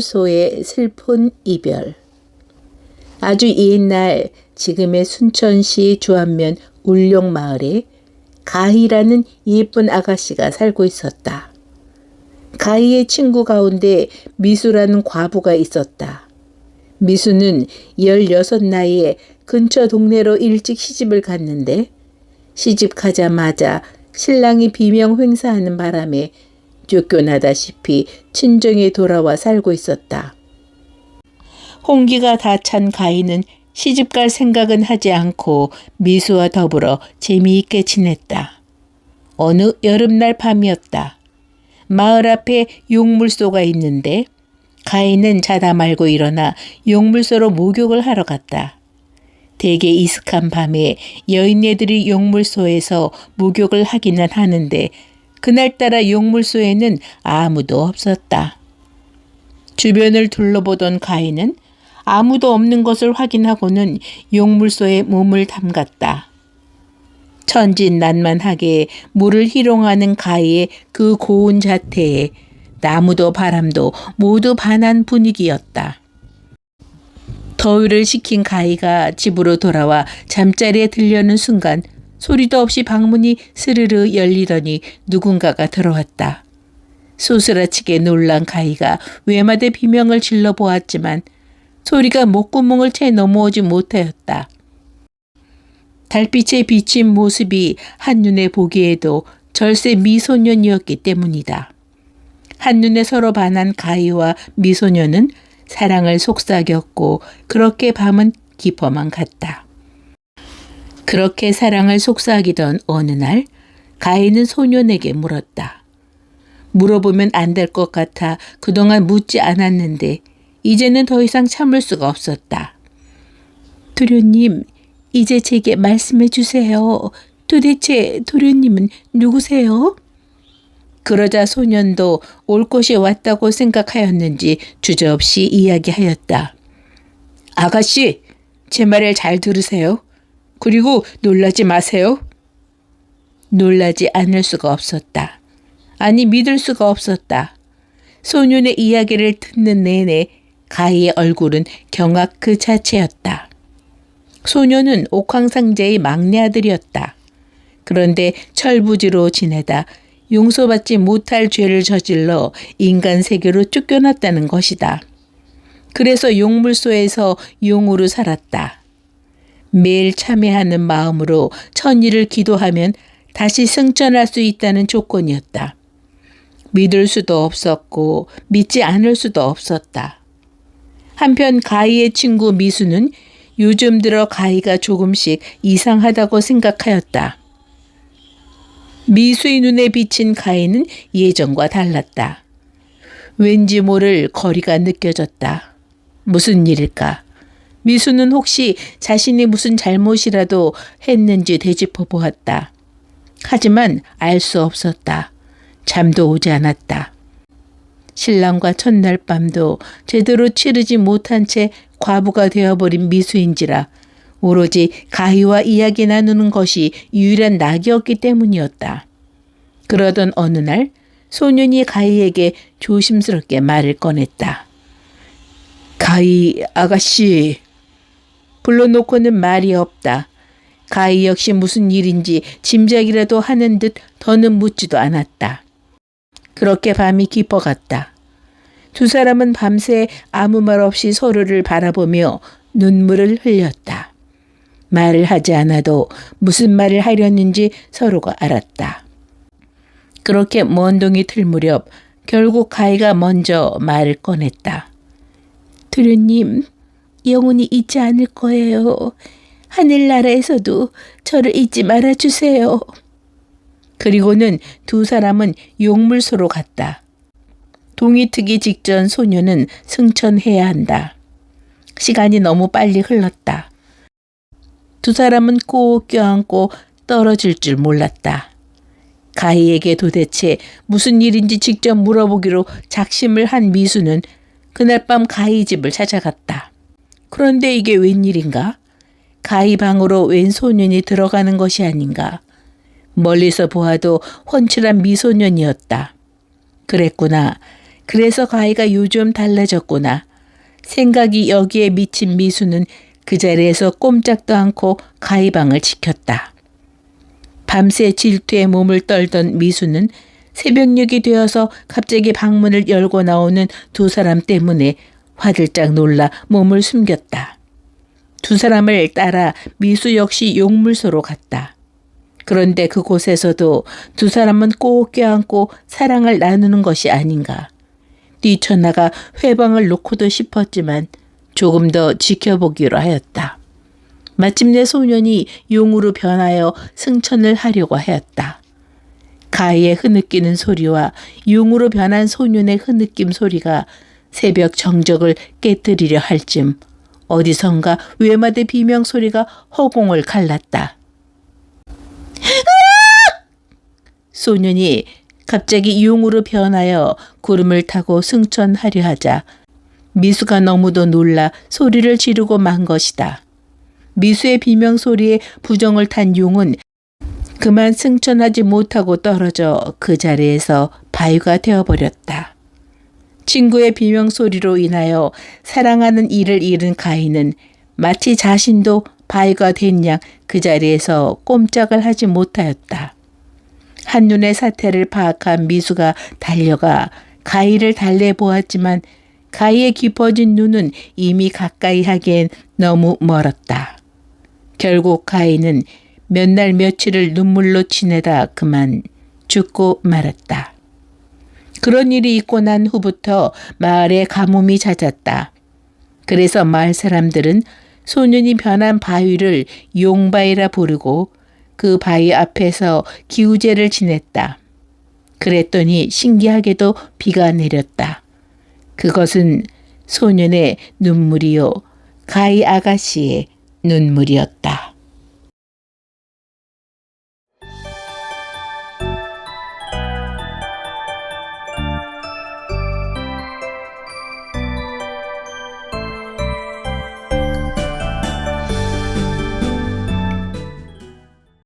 용물소의 슬픈 이별. 아주 옛날 지금의 순천시 주안면 울룡마을에 가희라는 예쁜 아가씨가 살고 있었다. 가희의 친구 가운데 미수라는 과부가 있었다. 미수는 16 나이에 근처 동네로 일찍 시집을 갔는데 시집 가자마자 신랑이 비명 횡사하는 바람에 쫓겨나다시피 친정에 돌아와 살고 있었다. 홍기가 다 찬 가희는 시집갈 생각은 하지 않고 미수와 더불어 재미있게 지냈다. 어느 여름날 밤이었다. 마을 앞에 용물소가 있는데 가희는 자다 말고 일어나 용물소로 목욕을 하러 갔다. 되게 이슥한 밤에 여인네들이 용물소에서 목욕을 하기는 하는데 그날따라 용물소에는 아무도 없었다. 주변을 둘러보던 가희는 아무도 없는 것을 확인하고는 용물소에 몸을 담갔다. 천진난만하게 물을 희롱하는 가희의 그 고운 자태에 나무도 바람도 모두 반한 분위기였다. 더위를 식힌 가희가 집으로 돌아와 잠자리에 들려는 순간 소리도 없이 방문이 스르르 열리더니 누군가가 들어왔다. 소스라치게 놀란 가희가 외마대 비명을 질러 보았지만 소리가 목구멍을 채 넘어오지 못하였다. 달빛에 비친 모습이 한눈에 보기에도 절세 미소년이었기 때문이다. 한눈에 서로 반한 가희와 미소년은 사랑을 속삭였고 그렇게 밤은 깊어만 갔다. 그렇게 사랑을 속삭이던 어느 날 가희는 소년에게 물었다. 물어보면 안 될 것 같아 그동안 묻지 않았는데 이제는 더 이상 참을 수가 없었다. 도련님, 이제 제게 말씀해 주세요. 도대체 도련님은 누구세요? 그러자 소년도 올 것이 왔다고 생각하였는지 주저없이 이야기하였다. 아가씨, 제 말을 잘 들으세요. 그리고 놀라지 마세요. 놀라지 않을 수가 없었다. 아니, 믿을 수가 없었다. 소년의 이야기를 듣는 내내 가희의 얼굴은 경악 그 자체였다. 소년은 옥황상제의 막내 아들이었다. 그런데 철부지로 지내다 용서받지 못할 죄를 저질러 인간 세계로 쫓겨났다는 것이다. 그래서 용물소에서 용으로 살았다. 매일 참회하는 마음으로 천일을 기도하면 다시 승천할 수 있다는 조건이었다. 믿을 수도 없었고 믿지 않을 수도 없었다. 한편 가희의 친구 미수는 요즘 들어 가희가 조금씩 이상하다고 생각하였다. 미수의 눈에 비친 가희는 예전과 달랐다. 왠지 모를 거리가 느껴졌다. 무슨 일일까? 미수는 혹시 자신이 무슨 잘못이라도 했는지 되짚어 보았다. 하지만 알 수 없었다. 잠도 오지 않았다. 신랑과 첫날 밤도 제대로 치르지 못한 채 과부가 되어버린 미수인지라 오로지 가희와 이야기 나누는 것이 유일한 낙이었기 때문이었다. 그러던 어느 날 소년이 가희에게 조심스럽게 말을 꺼냈다. 가희 아가씨. 불러놓고는 말이 없다. 가희 역시 무슨 일인지 짐작이라도 하는 듯 더는 묻지도 않았다. 그렇게 밤이 깊어갔다. 두 사람은 밤새 아무 말 없이 서로를 바라보며 눈물을 흘렸다. 말을 하지 않아도 무슨 말을 하려는지 서로가 알았다. 그렇게 먼 동이 틀 무렵 결국 가희가 먼저 말을 꺼냈다. 도련님, 영원히 잊지 않을 거예요. 하늘나라에서도 저를 잊지 말아주세요. 그리고는 두 사람은 용물소로 갔다. 동이 트기 직전 소녀는 승천해야 한다. 시간이 너무 빨리 흘렀다. 두 사람은 꼭 껴안고 떨어질 줄 몰랐다. 가희에게 도대체 무슨 일인지 직접 물어보기로 작심을 한 미수는 그날 밤 가희 집을 찾아갔다. 그런데 이게 웬일인가? 가희 방으로 웬 소년이 들어가는 것이 아닌가? 멀리서 보아도 훤칠한 미소년이었다. 그랬구나. 그래서 가희가 요즘 달라졌구나. 생각이 여기에 미친 미수는 그 자리에서 꼼짝도 않고 가희 방을 지켰다. 밤새 질투에 몸을 떨던 미수는 새벽녘이 되어서 갑자기 방문을 열고 나오는 두 사람 때문에 화들짝 놀라 몸을 숨겼다. 두 사람을 따라 미수 역시 용물소로 갔다. 그런데 그곳에서도 두 사람은 꼭 껴안고 사랑을 나누는 것이 아닌가. 뛰쳐나가 회방을 놓고도 싶었지만 조금 더 지켜보기로 하였다. 마침내 소년이 용으로 변하여 승천을 하려고 하였다. 가희의 흐느끼는 소리와 용으로 변한 소년의 흐느낌 소리가 새벽 정적을 깨뜨리려 할 즈음 어디선가 외마대 비명 소리가 허공을 갈랐다. 소년이 갑자기 용으로 변하여 구름을 타고 승천하려 하자 미수가 너무도 놀라 소리를 지르고 만 것이다. 미수의 비명 소리에 부정을 탄 용은 그만 승천하지 못하고 떨어져 그 자리에서 바위가 되어버렸다. 친구의 비명 소리로 인하여 사랑하는 이를 잃은 가희는 마치 자신도 바위가 된 양 그 자리에서 꼼짝을 하지 못하였다. 한눈에 사태를 파악한 미수가 달려가 가희를 달래보았지만 가희의 깊어진 눈은 이미 가까이 하기엔 너무 멀었다. 결국 가희는 몇 날 며칠을 눈물로 지내다 그만 죽고 말았다. 그런 일이 있고 난 후부터 마을에 가뭄이 잦았다. 그래서 마을 사람들은 소년이 변한 바위를 용바위라 부르고 그 바위 앞에서 기우제를 지냈다. 그랬더니 신기하게도 비가 내렸다. 그것은 소년의 눈물이요 가희 아가씨의 눈물이었다.